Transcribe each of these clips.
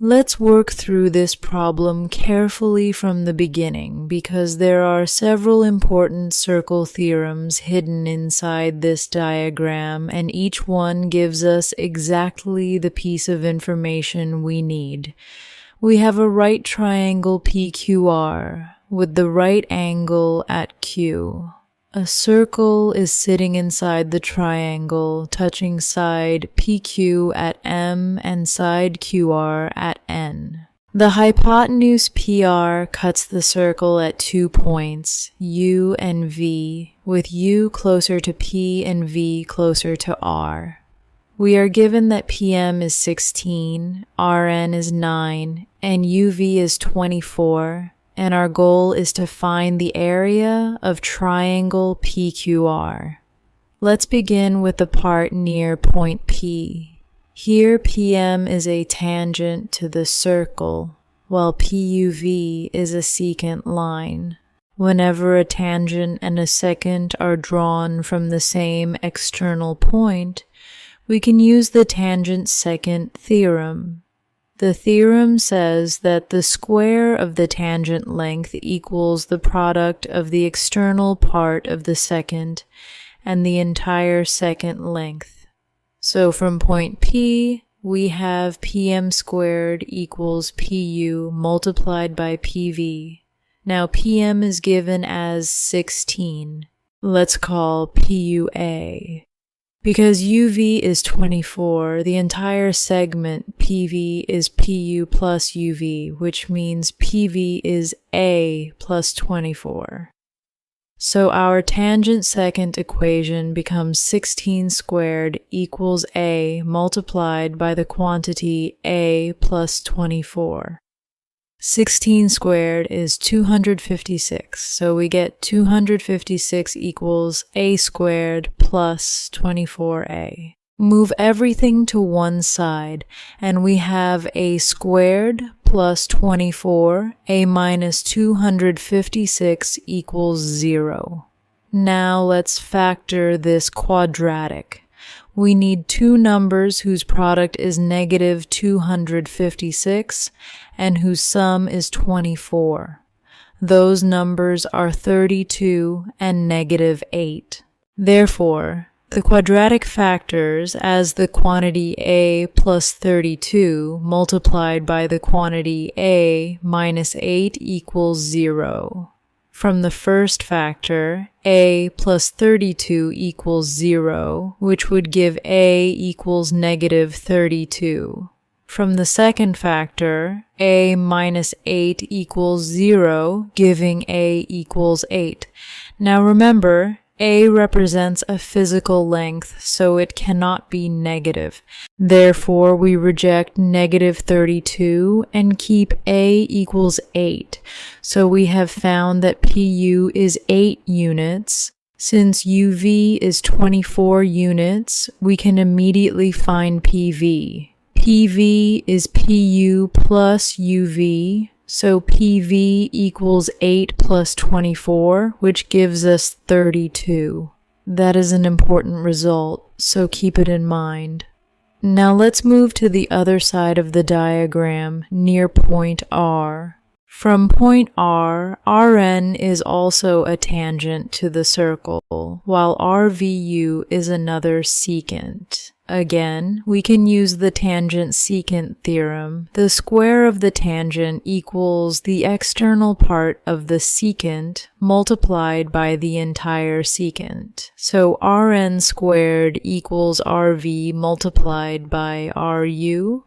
Let's work through this problem carefully from the beginning because there are several important circle theorems hidden inside this diagram, and each one gives us exactly the piece of information we need. We have a right triangle PQR with the right angle at Q. A circle is sitting inside the triangle, touching side PQ at M and side QR at N. The hypotenuse PR cuts the circle at 2 points, U and V, with U closer to P and V closer to R. We are given that PM is 16, RN is 9, and UV is 24. And our goal is to find the area of triangle PQR. Let's begin with the part near point P. Here PM is a tangent to the circle, while PUV is a secant line. Whenever a tangent and a secant are drawn from the same external point, we can use the tangent-secant theorem. The theorem says that the square of the tangent length equals the product of the external part of the secant and the entire secant length. So from point P, we have PM squared equals PU multiplied by PV. Now PM is given as 16. Let's call PUA. Because UV is 24, the entire segment PV is PU plus UV, which means PV is A plus 24. So our tangent-secant equation becomes 16 squared equals A multiplied by the quantity A plus 24. 16 squared is 256, so we get 256 equals A squared plus 24A. Move everything to one side, and we have A squared plus 24, A minus 256 equals 0. Now let's factor this quadratic. We need two numbers whose product is negative 256 and whose sum is 24. Those numbers are 32 and negative 8. Therefore, the quadratic factors as the quantity A plus 32 multiplied by the quantity A minus 8 equals 0. From the first factor, A plus 32 equals 0, which would give A equals negative 32. From the second factor, A minus 8 equals 0, giving A equals 8. Now remember, A represents a physical length, so it cannot be negative. Therefore, we reject negative 32 and keep A equals 8. So we have found that PU is 8 units. Since UV is 24 units, we can immediately find PV. PV is PU plus UV. So PV equals 8 plus 24, which gives us 32. That is an important result, so keep it in mind. Now let's move to the other side of the diagram, near point R. From point R, Rn is also a tangent to the circle, while RVU is another secant. Again, we can use the tangent-secant theorem. The square of the tangent equals the external part of the secant multiplied by the entire secant. So Rn squared equals Rv multiplied by Ru.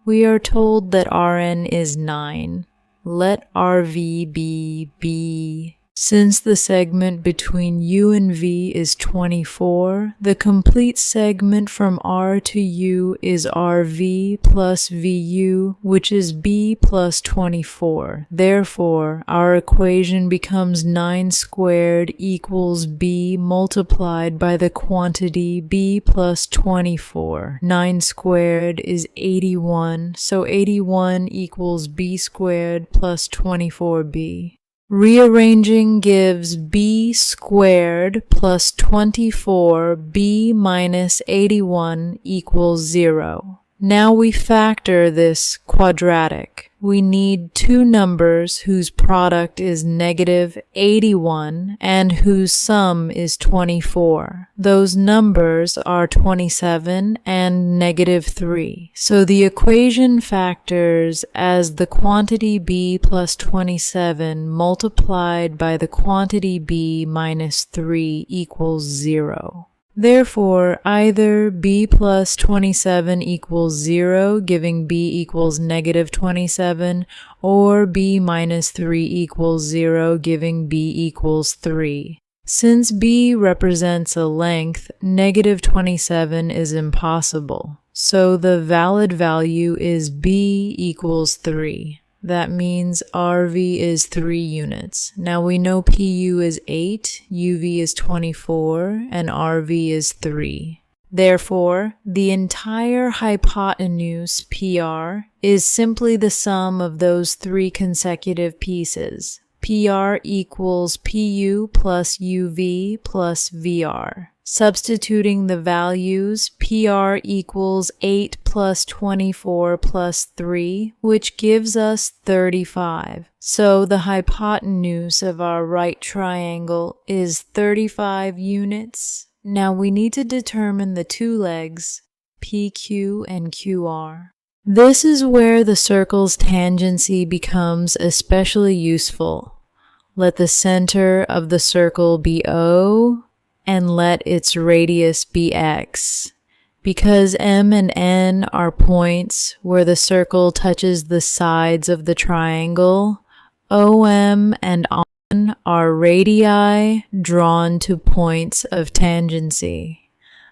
We are told that Rn is 9. Let Rv be B. Since the segment between U and V is 24, the complete segment from R to U is RV plus VU, which is B plus 24. Therefore, our equation becomes 9 squared equals B multiplied by the quantity B plus 24. 9 squared is 81, so 81 equals B squared plus 24B. Rearranging gives B squared plus 24B minus 81 equals 0. Now we factor this quadratic. We need two numbers whose product is -81 and whose sum is 24. Those numbers are 27 and -3. So the equation factors as the quantity b plus 27 multiplied by the quantity b minus 3 equals 0. Therefore, either b plus 27 equals 0, giving b equals -27, or b minus 3 equals 0, giving b equals 3. Since b represents a length, -27 is impossible. So the valid value is b equals 3. That means RV is 3 units. Now we know PU is 8, UV is 24, and RV is 3. Therefore, the entire hypotenuse PR is simply the sum of those 3 consecutive pieces. PR equals PU plus UV plus VR. Substituting the values, PR equals 8 plus 24 plus 3, which gives us 35. So the hypotenuse of our right triangle is 35 units. Now we need to determine the two legs, PQ and QR. This is where the circle's tangency becomes especially useful. Let the center of the circle be O, and let its radius be x. Because M and N are points where the circle touches the sides of the triangle, OM and ON are radii drawn to points of tangency.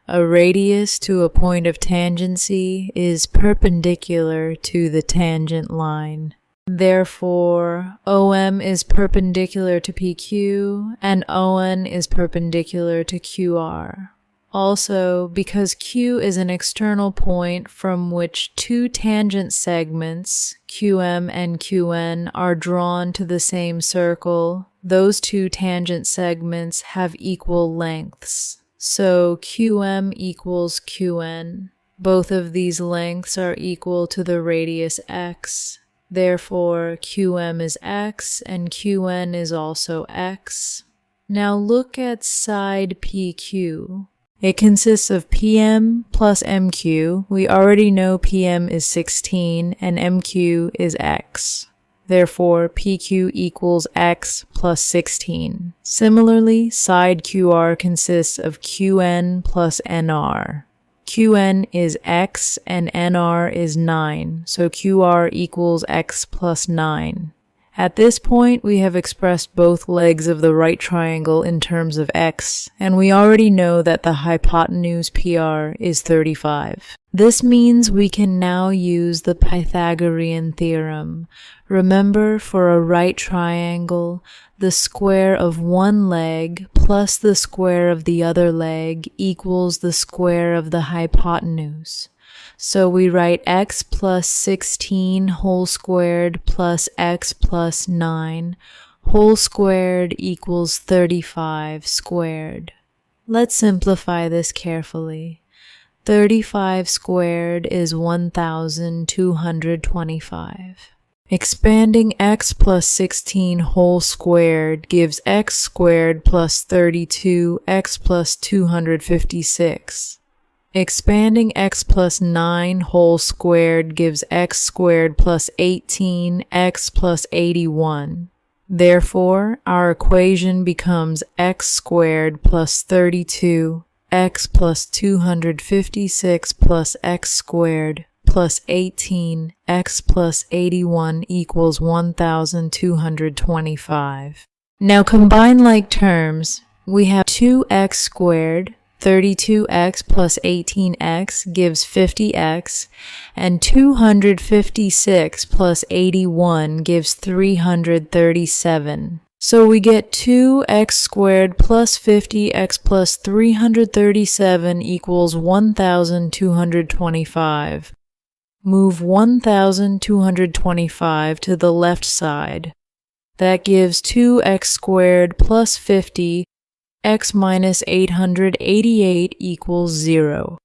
A radius to a point of tangency is perpendicular to the tangent line. Therefore, OM is perpendicular to PQ and ON is perpendicular to QR. Also, because Q is an external point from which two tangent segments, QM and QN, are drawn to the same circle, those two tangent segments have equal lengths. So QM equals QN. Both of these lengths are equal to the radius x. Therefore, QM is x and QN is also x. Now look at side PQ. It consists of PM plus MQ. We already know PM is 16 and MQ is x. Therefore, PQ equals x plus 16. Similarly, side QR consists of QN plus NR. QN is x and NR is 9, so QR equals x plus 9. At this point, we have expressed both legs of the right triangle in terms of x, and we already know that the hypotenuse PR is 35. This means we can now use the Pythagorean theorem. Remember, for a right triangle, the square of one leg plus the square of the other leg equals the square of the hypotenuse. So we write x plus 16 whole squared plus x plus 9 whole squared equals 35 squared. Let's simplify this carefully. 35 squared is 1,225. Expanding x plus 16 whole squared gives x squared plus 32 x plus 256. Expanding x plus 9 whole squared gives x squared plus 18 x plus 81. Therefore, our equation becomes x squared plus 32 x plus 256 plus x squared plus 18 x plus 81 equals 1,225. Now combine like terms. We have 2x squared, 32x plus 18x gives 50x, and 256 plus 81 gives 337. So we get 2x squared plus 50x plus 337 equals 1,225. Move 1,225 to the left side. That gives 2x squared plus 50, x minus 888 equals 0.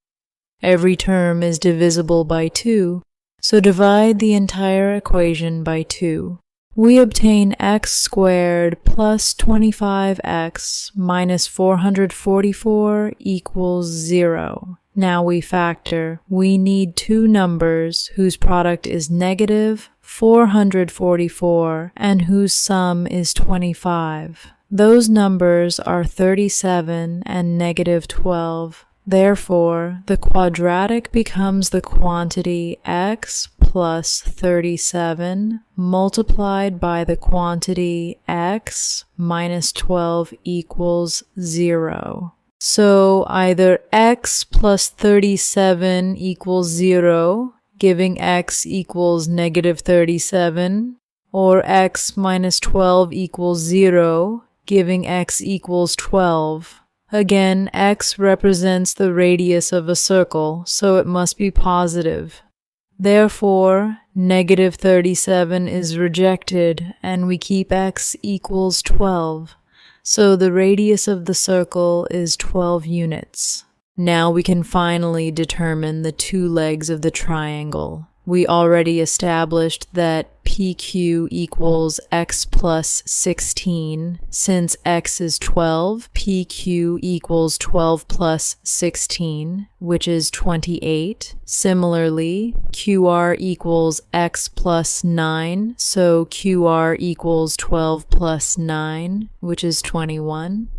Every term is divisible by 2, so divide the entire equation by 2. We obtain x squared plus 25x minus 444 equals 0. Now we factor. We need two numbers whose product is negative 444 and whose sum is 25. Those numbers are 37 and negative 12. Therefore, the quadratic becomes the quantity x plus 37 multiplied by the quantity x minus 12 equals 0. So either x plus 37 equals 0, giving x equals negative 37, or x minus 12 equals 0, giving x equals 12. Again, x represents the radius of a circle, so it must be positive. Therefore, negative 37 is rejected, and we keep x equals 12. So the radius of the circle is 12 units. Now we can finally determine the two legs of the triangle. We already established that PQ equals x plus 16. Since x is 12, PQ equals 12 plus 16, which is 28. Similarly, QR equals x plus 9, so QR equals 12 plus 9, which is 21.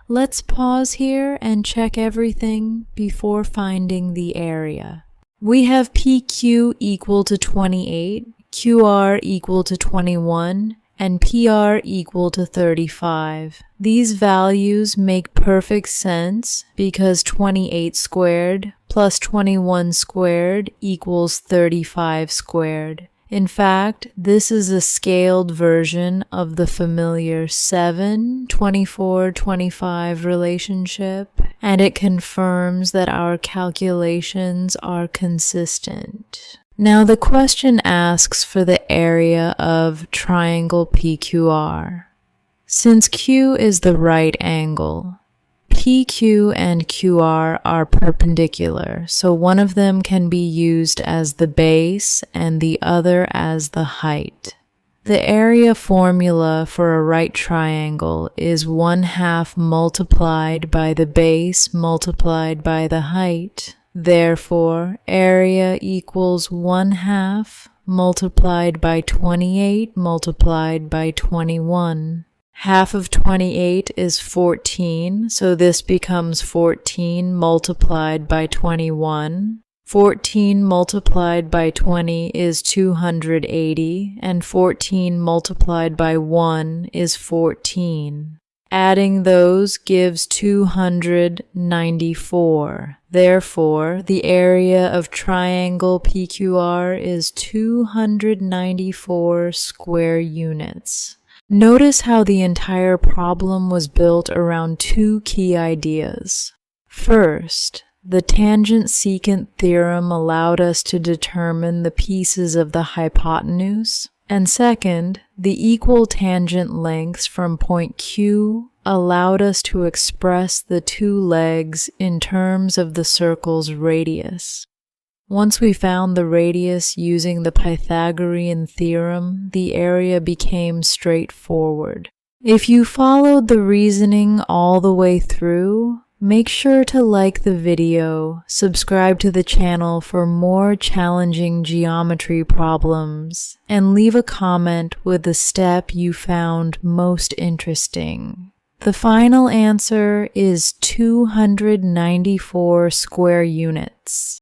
Let's pause here and check everything before finding the area. We have PQ equal to 28, QR equal to 21, and PR equal to 35. These values make perfect sense because 28 squared plus 21 squared equals 35 squared. In fact, this is a scaled version of the familiar 7-24-25 relationship, and it confirms that our calculations are consistent. Now the question asks for the area of triangle PQR. Since Q is the right angle, PQ and QR are perpendicular, so one of them can be used as the base and the other as the height. The area formula for a right triangle is 1/2 multiplied by the base multiplied by the height. Therefore, area equals 1/2 multiplied by 28 multiplied by 21. Half of 28 is 14, so this becomes 14 multiplied by 21. 14 multiplied by 20 is 280, and 14 multiplied by 1 is 14. Adding those gives 294. Therefore, the area of triangle PQR is 294 square units. Notice how the entire problem was built around two key ideas. First, the tangent-secant theorem allowed us to determine the pieces of the hypotenuse. And second, the equal tangent lengths from point Q allowed us to express the two legs in terms of the circle's radius. Once we found the radius using the Pythagorean theorem, the area became straightforward. If you followed the reasoning all the way through, make sure to like the video, subscribe to the channel for more challenging geometry problems, and leave a comment with the step you found most interesting. The final answer is 294 square units.